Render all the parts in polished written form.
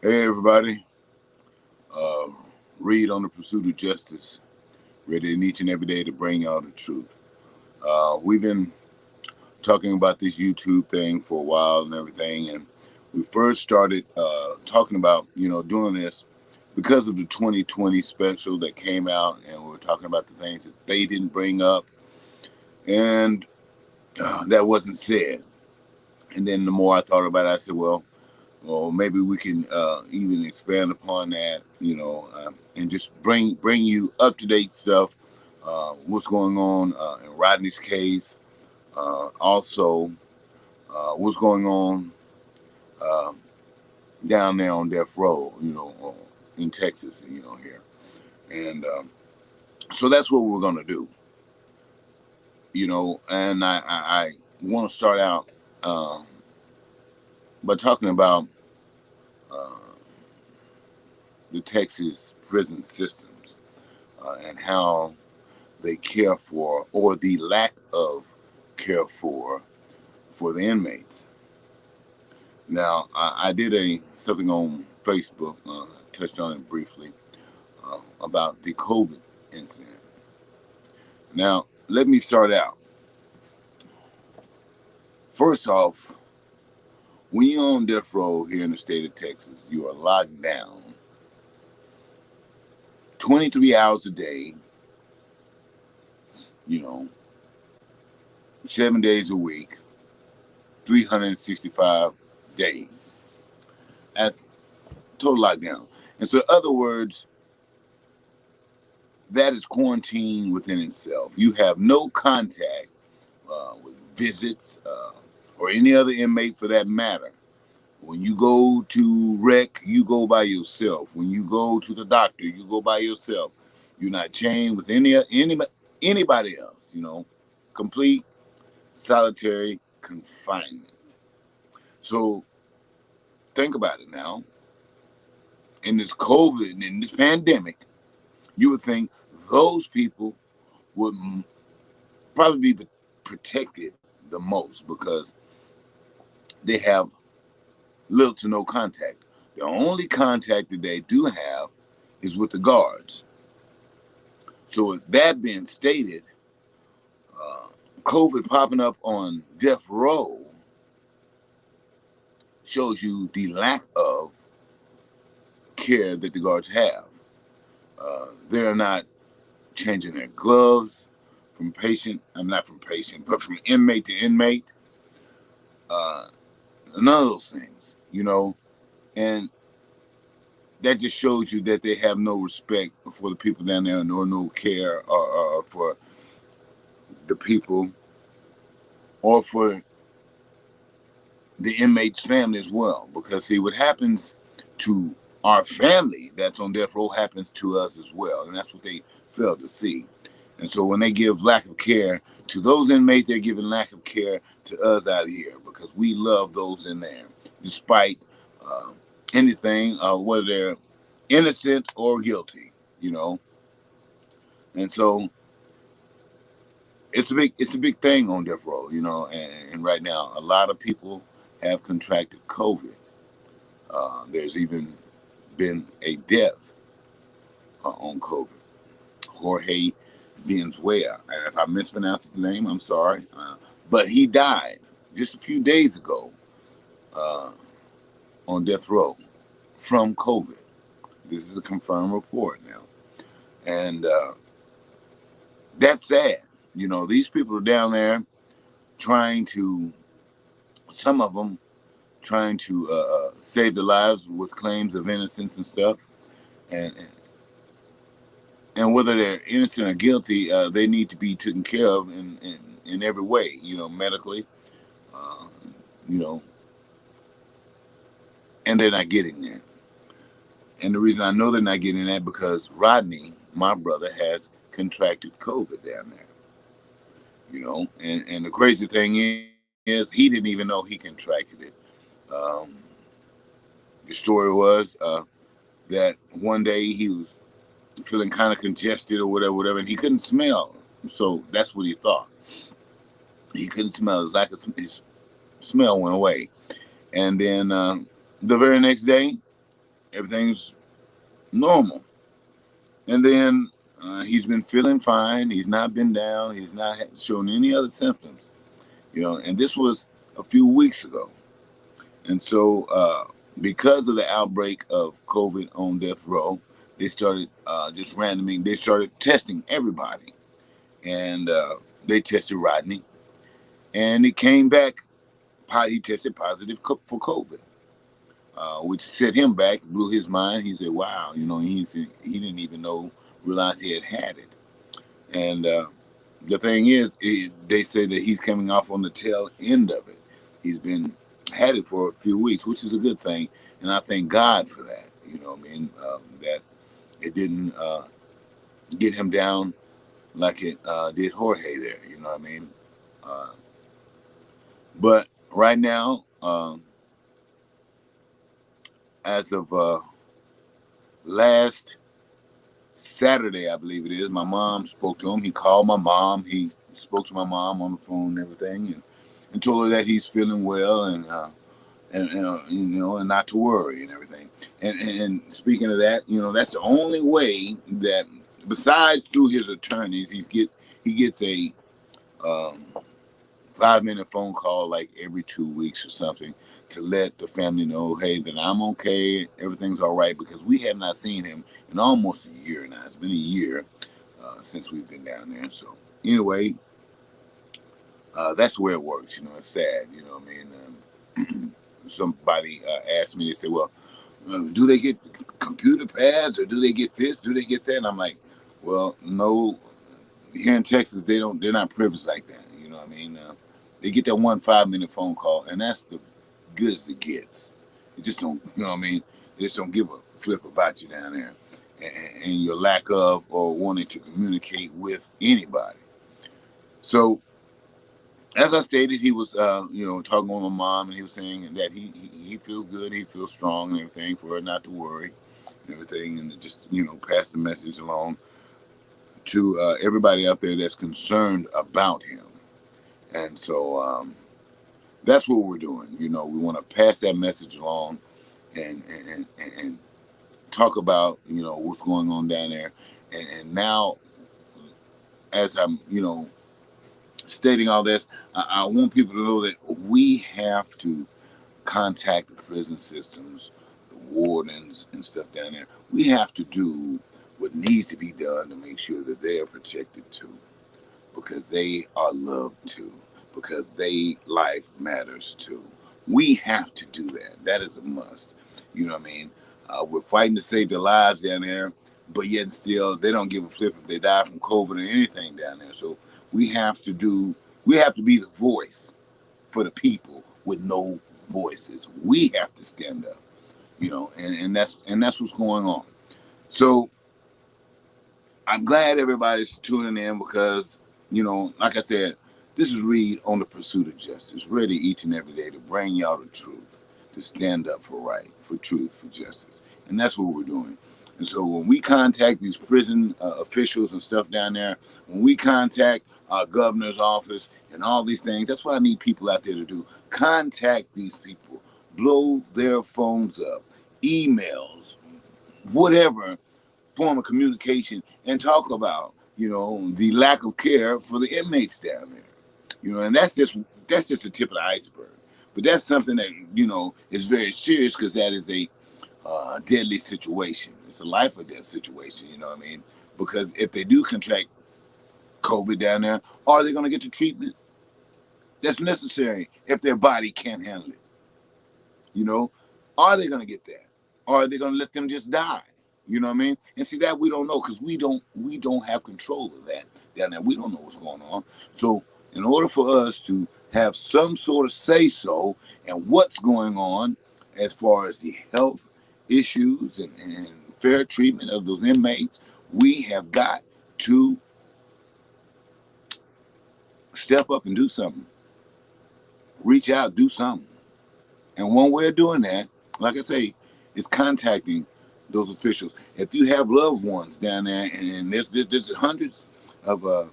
Hey everybody, uh, Read on the Pursuit of Justice, ready in each and every day to bring y'all the truth. We've been talking about this YouTube thing for a while and everything, and we first started talking about, doing this because of the 2020 special that came out, and we were talking about the things that they didn't bring up, and that wasn't said. And then the more I thought about it, I said, well, maybe we can even expand upon that, and just bring you up to date stuff. What's going on in Rodney's case? Also, what's going on uh, down there on death row? In Texas. Here, and so that's what we're gonna do. And I want to start out uh, by talking about uh, the Texas prison systems and how they care for, or the lack of care for the inmates. Now, I did something on Facebook, touched on it briefly, about the COVID incident. Now, let me start out. First off, when you're on death row here in the state of Texas, you are locked down 23 hours a day, you know, 7 days a week, 365 days. That's total lockdown. And so, in other words, that is quarantine within itself. You have no contact with visits or any other inmate for that matter. When you go to rec, you go by yourself. When you go to the doctor, you go by yourself. You're not chained with anybody else. Complete solitary confinement. So think about it now. In this COVID, in this pandemic, you would think those people would probably be protected the most because they have little to no contact. The only contact that they do have is with the guards. So with that being stated, uh, COVID popping up on death row shows you the lack of care that the guards have. They're not changing their gloves from patient. I'm not from patient, but from inmate to inmate. Uh, None of those things, and that just shows you that they have no respect for the people down there, nor no care or for the people or for the inmate's family as well. Because see, what happens to our family that's on death row happens to us as well, and that's what they fail to see. And so when they give lack of care to those inmates, they're giving lack of care to us out here because we love those in there, despite uh, anything, whether they're innocent or guilty, And so it's a big thing on death row, and right now a lot of people have contracted COVID. There's even been a death on COVID. Jorge Benzuela. And if I mispronounced the name, I'm sorry. But he died just a few days ago uh, on death row from COVID. This is a confirmed report now. And that's sad. These people are down there trying to, some of them trying to save their lives with claims of innocence and stuff. And whether they're innocent or guilty, they need to be taken care of in every way, medically, uh, you know, and they're not getting that. And the reason I know they're not getting that because Rodney, my brother, has contracted COVID down there, and the crazy thing is he didn't even know he contracted it. Um, the story was that one day he was feeling kind of congested or whatever, and he couldn't smell. So that's what he thought. He couldn't smell. His lack of his smell went away, and then the very next day everything's normal. And then he's been feeling fine. He's not been down. He's not shown any other symptoms, and this was a few weeks ago. And so, because of the outbreak of COVID on death row, they started just randomly, they started testing everybody. And they tested Rodney, and it came back, he tested positive for COVID. Which set him back, blew his mind. He said, "Wow, he didn't even realize he had it." And the thing is, they say that he's coming off on the tail end of it. He's been had it for a few weeks, which is a good thing, and I thank God for that. That it didn't get him down like it did Jorge there. You know what I mean? But right now, as of last Saturday, I believe it is, my mom spoke to him. He called my mom. He spoke to my mom on the phone and everything, and told her that he's feeling well and not to worry and everything. And speaking of that, that's the only way that, besides through his attorneys, he gets a 5-minute phone call like every 2 weeks or something to let the family know, hey, that I'm okay, everything's all right, because we have not seen him in almost a year now. It's been a year since we've been down there. So anyway, that's where it works. It's sad. What I mean? Somebody asked me, they said, well, do they get computer pads, or do they get this, do they get that? And I'm like, well, no, here in Texas, they're not privileged like that. You know what I mean? They get that 5-minute phone call, and that's the good as it gets. It just don't, you know what I mean? They just don't give a flip about you down there, and your lack of or wanting to communicate with anybody. So, as I stated, he was, talking with my mom, and he was saying that he feels good, he feels strong and everything, for her not to worry and everything, and just, pass the message along to everybody out there that's concerned about him. And so that's what we're doing. We want to pass that message along and talk about, what's going on down there. And now, as I'm, stating all this, I want people to know that we have to contact the prison systems, the wardens and stuff down there. We have to do what needs to be done to make sure that they are protected too, because they are loved too, because they life matters too. We have to do that. That is a must. You know what I mean? We're fighting to save their lives down there, but yet and still they don't give a flip if they die from COVID or anything down there. So we have to be the voice for the people with no voices. We have to stand up, and that's what's going on. So I'm glad everybody's tuning in, because, like I said, this is Reed on the Pursuit of Justice, ready each and every day to bring y'all the truth, to stand up for right, for truth, for justice. And that's what we're doing. And so when we contact these prison officials and stuff down there, when we contact our governor's office and all these things, that's what I need people out there to do. Contact these people, blow their phones up, emails, whatever form of communication, and talk about, the lack of care for the inmates down there. And that's just the tip of the iceberg. But that's something that, is very serious, because that is a deadly situation. It's a life or death situation, you know what I mean? Because if they do contract COVID down there, are they going to get the treatment that's necessary if their body can't handle it? Are they going to get that? Or are they going to let them just die? You know what I mean? And see, that we don't know, because we don't have control of that down there. We don't know what's going on. So in order for us to have some sort of say-so and what's going on as far as the health issues and fair treatment of those inmates, we have got to step up and do something. Reach out, do something. And one way of doing that, like I say, is contacting those officials. If you have loved ones down there, and there's hundreds of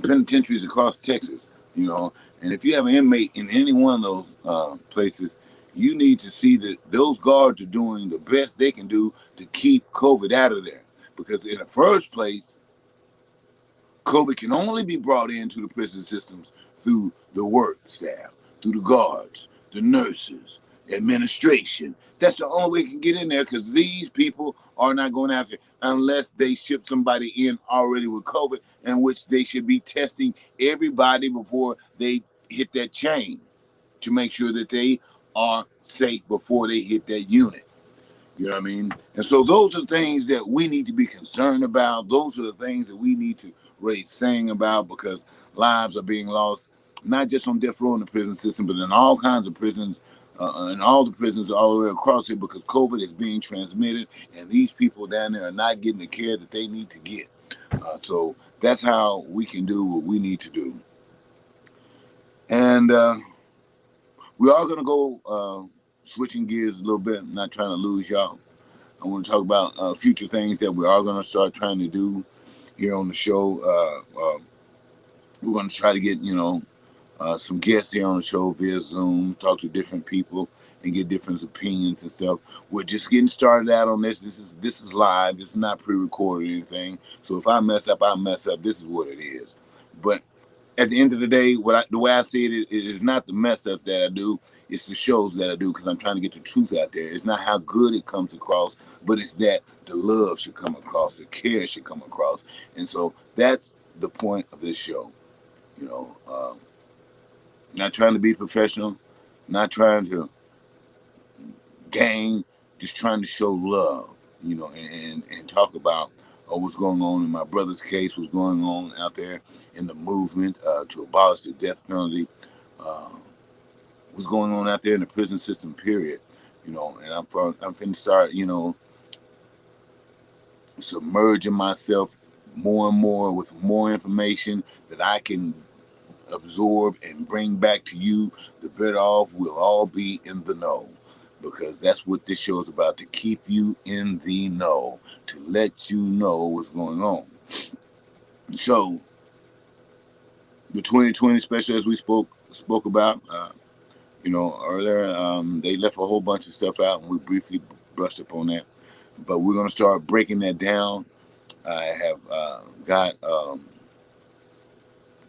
penitentiaries across Texas, and if you have an inmate in any one of those places, You need to see that those guards are doing the best they can do to keep COVID out of there. Because in the first place, COVID can only be brought into the prison systems through the work staff, through the guards, the nurses, administration. That's the only way it can get in there, because these people are not going after it unless they ship somebody in already with COVID, in which they should be testing everybody before they hit that chain to make sure that they are safe before they hit that unit. You know what I mean? And so those are things that we need to be concerned about. Those are the things that we need to really sing about, because lives are being lost, not just on death row in the prison system, but in all kinds of prisons, and all the prisons all the way across here, because COVID is being transmitted, and these people down there are not getting the care that they need to get. So that's how we can do what we need to do. And we are going to go switching gears a little bit. I'm not trying to lose y'all. I want to talk about future things that we are going to start trying to do here on the show. We're going to try to get, some guests here on the show via Zoom, talk to different people and get different opinions and stuff. We're just getting started out on this. This is live. This is not pre-recorded or anything. So if I mess up, I mess up. This is what it is. But at the end of the day, the way I see it is not the mess up that I do. It's the shows that I do, because I'm trying to get the truth out there. It's not how good it comes across, but it's that the love should come across, the care should come across. And so that's the point of this show. Not trying to be professional, not trying to gain, just trying to show love, and talk about what's going on in my brother's case, what's going on out there in the movement to abolish the death penalty, what's going on out there in the prison system, period. And I'm finna start, submerging myself more and more with more information that I can absorb and bring back to you. The better off we'll all be in the know, because that's what this show is about, to keep you in the know, to let you know what's going on. So the 2020 special, as we spoke about, earlier, they left a whole bunch of stuff out, and we briefly brushed up on that. But we're going to start breaking that down. I have got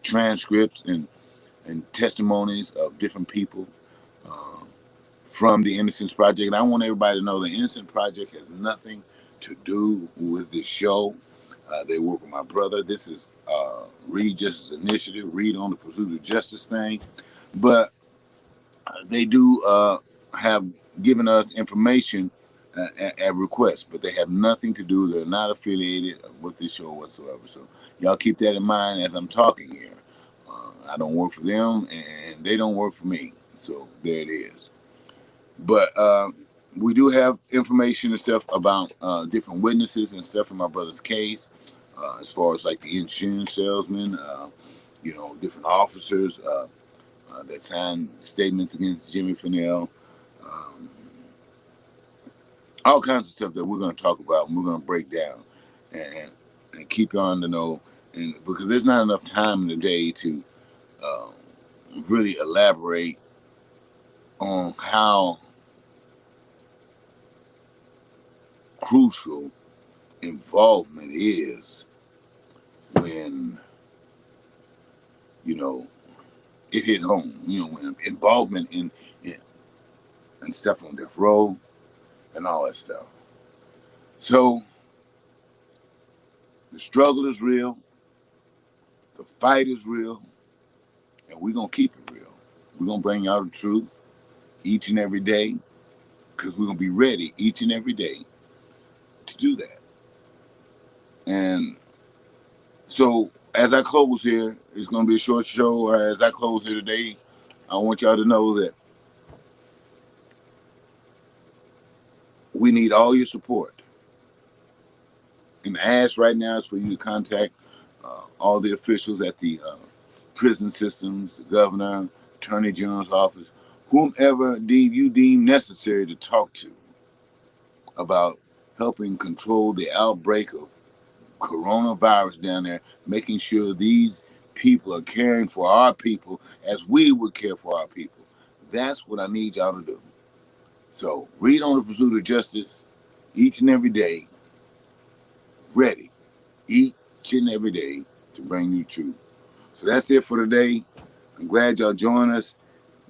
transcripts and testimonies of different people from the Innocence Project. And I want everybody to know the Innocence Project has nothing to do with this show. They work with my brother. This is Read Justice Initiative, Read on the Pursuit of Justice thing. But they do have given us information at request, but they have nothing to do. They're not affiliated with this show whatsoever. So y'all keep that in mind as I'm talking here. I don't work for them, and they don't work for me. So there it is. But we do have information and stuff about different witnesses and stuff in my brother's case, as far as like the insurance salesman, different officers that signed statements against Jimmy Fennell, all kinds of stuff that we're going to talk about and we're going to break down and keep you on the know. And because there's not enough time in the day to really elaborate on how crucial involvement is when, it hit home, when involvement in stuff on death row and all that stuff. So the struggle is real, the fight is real, and we're going to keep it real. We're going to bring y'all the truth each and every day, because we're going to be ready each and every day to do that. And so as I close here, it's going to be a short show. As I close here today, I want y'all to know that we need all your support. And the ask right now is for you to contact all the officials at the prison systems, the governor, attorney general's office, whomever you deem necessary to talk to about helping control the outbreak of coronavirus down there, making sure these people are caring for our people as we would care for our people. That's what I need y'all to do. So read on the pursuit of justice each and every day, ready each and every day to bring you truth. So that's it for today. I'm glad y'all joined us.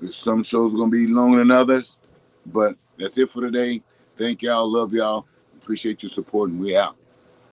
Some shows are going to be longer than others, but that's it for today. Thank y'all. Love y'all. Appreciate your support, and we out.